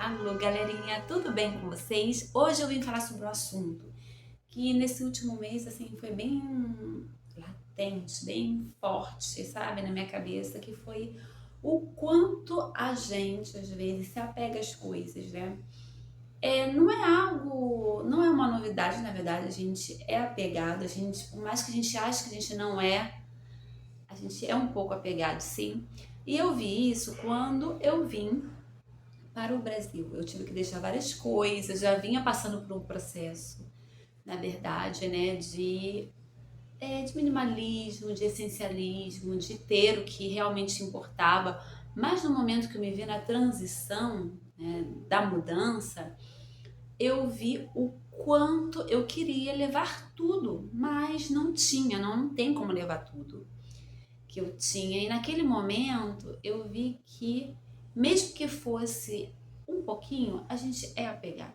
Alô, galerinha, tudo bem com vocês? Hoje eu vim falar sobre um assunto que nesse último mês, assim, foi bem latente, bem forte, sabe, na minha cabeça, que foi o quanto a gente, às vezes, se apega às coisas, né? Não é algo, não é uma novidade, na verdade, a gente é apegado, a gente, por mais que a gente ache que a gente não é, a gente é um pouco apegado, sim. E eu vi isso quando eu vim para o Brasil. Eu tive que deixar várias coisas, já vinha passando por um processo, na verdade, né, de minimalismo, de essencialismo, de ter o que realmente importava. Mas no momento que eu me vi na transição, né, da mudança, eu vi o quanto eu queria levar tudo, mas não tinha, não tem como levar tudo que eu tinha. E naquele momento eu vi que, mesmo que fosse um pouquinho, a gente é apegado.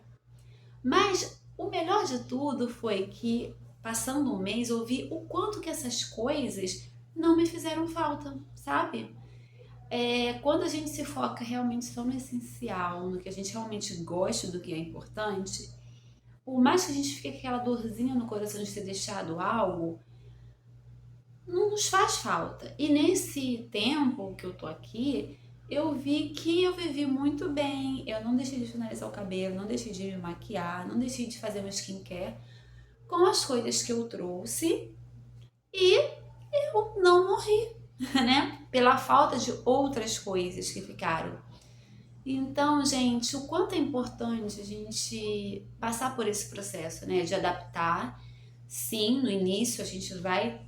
Mas o melhor de tudo foi que, passando um mês, eu vi o quanto que essas coisas não me fizeram falta, sabe? Quando a gente se foca realmente só no essencial, no que a gente realmente gosta, do que é importante, por mais que a gente fique com aquela dorzinha no coração de ter deixado algo, não nos faz falta. E nesse tempo que eu tô aqui, eu vi que eu vivi muito bem. Eu não deixei de finalizar o cabelo, não deixei de me maquiar, não deixei de fazer uma skincare com as coisas que eu trouxe e eu não morri, né? Pela falta de outras coisas que ficaram. Então, gente, o quanto é importante a gente passar por esse processo, né? De adaptar. Sim, no início a gente vai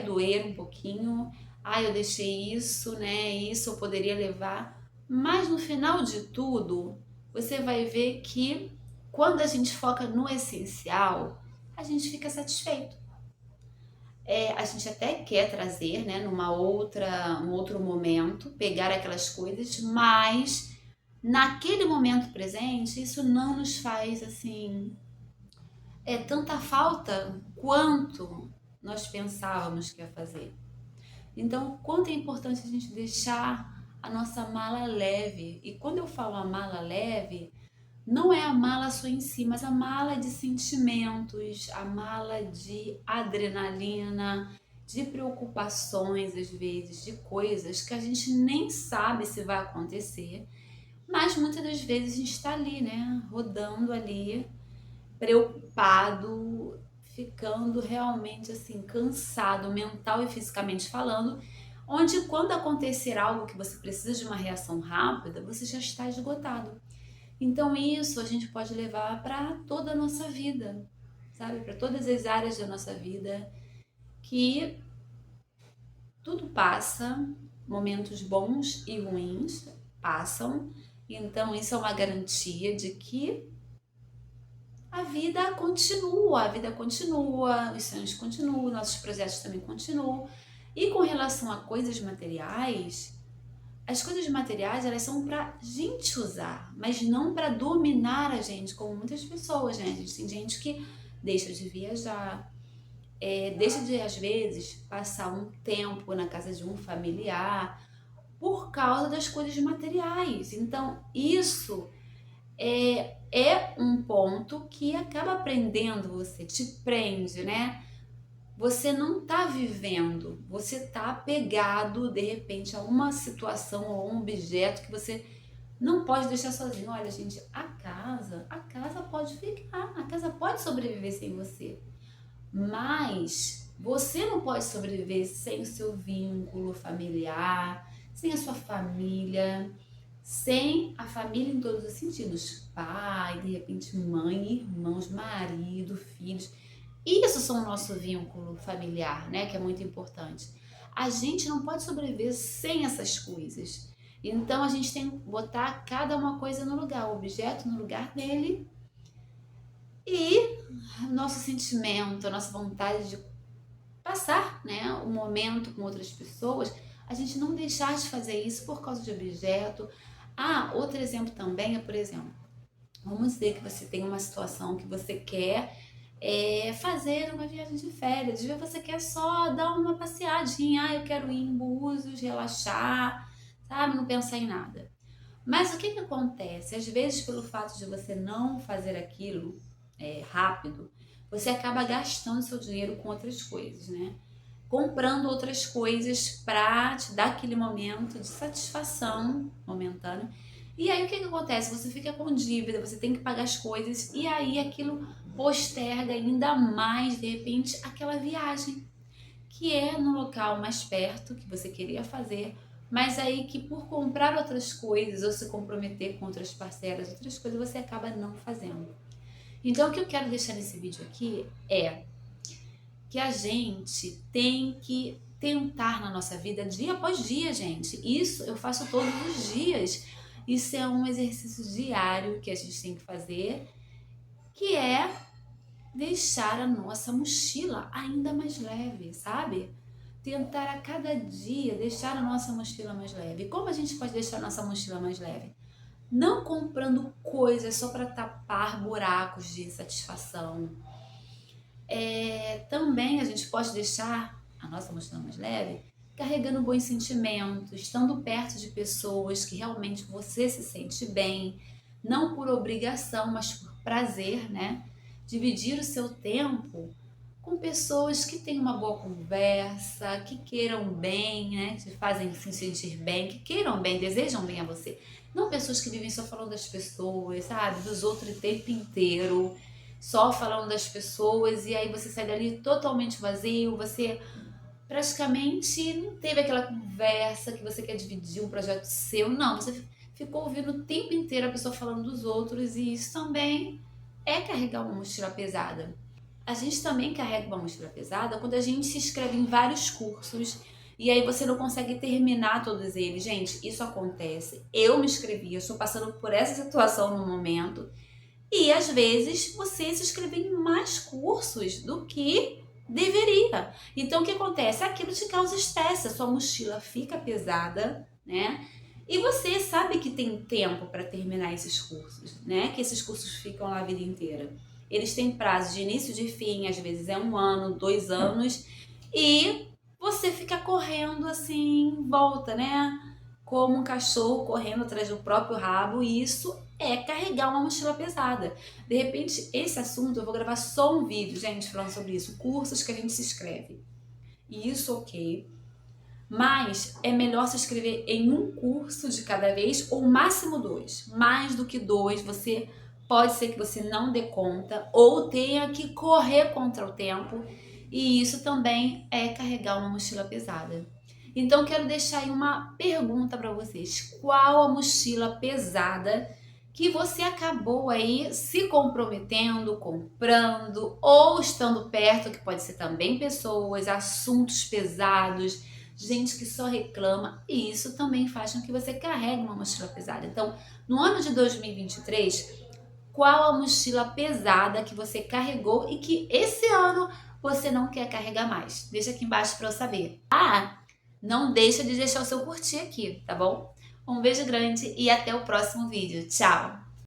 doer um pouquinho. Ah, eu deixei isso, né? Isso eu poderia levar. Mas no final de tudo, você vai ver que quando a gente foca no essencial, a gente fica satisfeito. A gente até quer trazer, né, um outro momento, pegar aquelas coisas, mas naquele momento presente, isso não nos faz assim tanta falta quanto nós pensávamos que ia fazer. Então, o quanto é importante a gente deixar a nossa mala leve. E quando eu falo a mala leve, não é a mala só em si, mas a mala de sentimentos, a mala de adrenalina, de preocupações, às vezes, de coisas que a gente nem sabe se vai acontecer, mas muitas das vezes a gente está ali, né? Rodando ali, preocupado, ficando realmente assim cansado, mental e fisicamente falando, onde quando acontecer algo que você precisa de uma reação rápida, você já está esgotado. Então isso a gente pode levar para toda a nossa vida, sabe? Para todas as áreas da nossa vida, que tudo passa, momentos bons e ruins passam. Então isso é uma garantia de que a vida continua, os sonhos continuam, nossos projetos também continuam. E com relação a coisas materiais, as coisas materiais elas são para gente usar, mas não para dominar a gente, como muitas pessoas, né? A gente tem gente que deixa de viajar, deixa de às vezes passar um tempo na casa de um familiar por causa das coisas materiais. Então isso é um ponto que acaba prendendo você, te prende, né? Você não tá vivendo, você tá apegado de repente a uma situação ou um objeto que você não pode deixar sozinho. Olha, gente, a casa pode ficar, a casa pode sobreviver sem você, mas você não pode sobreviver sem o seu vínculo familiar, sem a sua família, sem a família em todos os sentidos. Pai, de repente mãe, irmãos, marido, filhos. Isso são o nosso vínculo familiar, né? Que é muito importante. A gente não pode sobreviver sem essas coisas. Então a gente tem que botar cada uma coisa no lugar, o objeto no lugar dele e nosso sentimento, a nossa vontade de passar, né, o momento com outras pessoas, a gente não deixar de fazer isso por causa de objeto. Ah, outro exemplo também é, por exemplo, vamos dizer que você tem uma situação que você quer fazer uma viagem de férias, às vezes você quer só dar uma passeadinha, ah, eu quero ir em Búzios, relaxar, sabe, não pensar em nada. Mas o que que acontece? Às vezes, pelo fato de você não fazer aquilo rápido, você acaba gastando seu dinheiro com outras coisas, né? Comprando outras coisas para te dar aquele momento de satisfação momentânea. E aí o que que acontece? Você fica com dívida, você tem que pagar as coisas e aí aquilo posterga ainda mais, de repente, aquela viagem que é no local mais perto que você queria fazer, mas aí que por comprar outras coisas ou se comprometer com outras parcelas, outras coisas, você acaba não fazendo. Então o que eu quero deixar nesse vídeo aqui é que a gente tem que tentar na nossa vida dia após dia, gente. Isso eu faço todos os dias. Isso é um exercício diário que a gente tem que fazer, que é deixar a nossa mochila ainda mais leve, sabe? Tentar a cada dia deixar a nossa mochila mais leve. Como a gente pode deixar a nossa mochila mais leve? Não comprando coisas só para tapar buracos de insatisfação. Também a gente pode deixar a nossa mochila mais leve carregando bons sentimentos, estando perto de pessoas que realmente você se sente bem, não por obrigação, mas por prazer, né? Dividir o seu tempo com pessoas que têm uma boa conversa, que queiram bem, né? Que te fazem se sentir bem, que queiram bem, desejam bem a você. Não pessoas que vivem só falando das pessoas, sabe? Dos outros o tempo inteiro, só falando das pessoas, e aí você sai dali totalmente vazio, você praticamente não teve aquela conversa que você quer dividir um projeto seu, não, você ficou ouvindo o tempo inteiro a pessoa falando dos outros, e isso também é carregar uma mochila pesada. A gente também carrega uma mochila pesada quando a gente se inscreve em vários cursos e aí você não consegue terminar todos eles. Gente, isso acontece. Eu me inscrevi, eu estou passando por essa situação no momento e às vezes você se inscreve em mais cursos do que deveria. Então o que acontece? Aquilo te causa estresse, a sua mochila fica pesada, né? E você sabe que tem tempo para terminar esses cursos, né? Que esses cursos ficam lá a vida inteira. Eles têm prazo de início, de fim, às vezes é 1 ano, 2 anos, e você fica correndo assim, em volta, né? Como um cachorro correndo atrás do próprio rabo, e isso é carregar uma mochila pesada. De repente, esse assunto eu vou gravar só um vídeo, gente, falando sobre isso, cursos que a gente se inscreve. E isso, ok. Mas é melhor se inscrever em um curso de cada vez, ou máximo 2. Mais do que 2, você pode ser que você não dê conta ou tenha que correr contra o tempo. E isso também é carregar uma mochila pesada. Então quero deixar aí uma pergunta para vocês. Qual a mochila pesada que você acabou aí se comprometendo, comprando ou estando perto, que pode ser também pessoas, assuntos pesados, gente que só reclama, e isso também faz com que você carregue uma mochila pesada. Então, no ano de 2023, qual a mochila pesada que você carregou e que esse ano você não quer carregar mais? Deixa aqui embaixo para eu saber. Não deixa de deixar o seu curtir aqui, tá bom? Um beijo grande e até o próximo vídeo. Tchau!